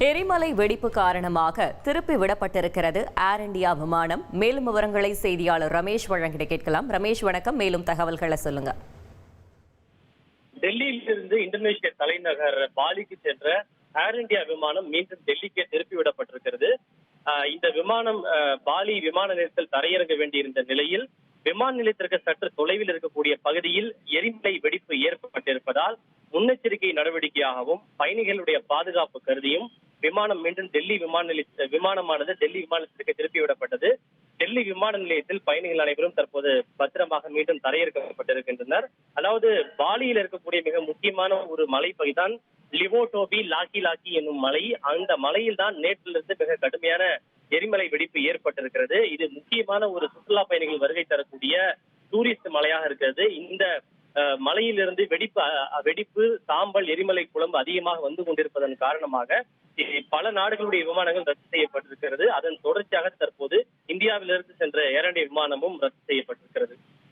எரிமலை வெடிப்பு காரணமாக திருப்பி விடப்பட்டிருக்கிறது ஏர் இந்தியா விமானம். மேலும் விவரங்களை செய்தியாளர் ரமேஷ் வழங்கிட கேட்கலாம். ரமேஷ் வணக்கம், மேலும் தகவல்களை சொல்லுங்க. டெல்லியிலிருந்து இந்தோனேஷிய தலைநகர் பாலிக்கு சென்ற ஏர் இந்தியா விமானம் மீண்டும் டெல்லிக்கே திருப்பி விடப்பட்டிருக்கிறது. இந்த விமானம் பாலி விமான நிலையத்தில் தரையிறங்க வேண்டியிருந்த நிலையில் விமான நிலையத்திற்கு சற்று தொலைவில் இருக்கக்கூடிய பகுதியில் எரிமலை வெடிப்பு ஏற்பட்டிருப்பதால் முன்னெச்சரிக்கை நடவடிக்கையாகவும் பயணிகளுடைய பாதுகாப்பு கருதியும் விமானம் மீண்டும் விமானமானது டெல்லி விமான நிலையத்திற்கு திருப்பி விடப்பட்டது. டெல்லி விமான நிலையத்தில் பயணிகள் அனைவரும் தற்போது பத்திரமாக மீண்டும் தரையிறக்கப்பட்டிருக்கின்றனர். அதாவது பாலியில் இருக்கக்கூடிய மிக முக்கியமான ஒரு மலைப்பகுதிதான் லிவோடோபி லாக்கி என்னும் மலை. அந்த மலையில் தான் நேற்றிலிருந்து மிக கடுமையான எரிமலை வெடிப்பு ஏற்பட்டிருக்கிறது. இது முக்கியமான ஒரு சுற்றுலா பயணிகள் வருகை தரக்கூடிய டூரிஸ்ட் மலையாக இருக்கிறது. இந்த மலையிலிருந்து வெடிப்பு சாம்பல் எரிமலை குழம்பு அதிகமாக வந்து கொண்டிருப்பதன் காரணமாக பல நாடுகளுடைய விமானங்கள் ரத்து செய்யப்பட்டிருக்கிறது. அதன் தொடர்ச்சியாக தற்போது இந்தியாவிலிருந்து சென்ற ஏர் இந்தியா விமானமும் ரத்து செய்யப்பட்டிருக்கிறது.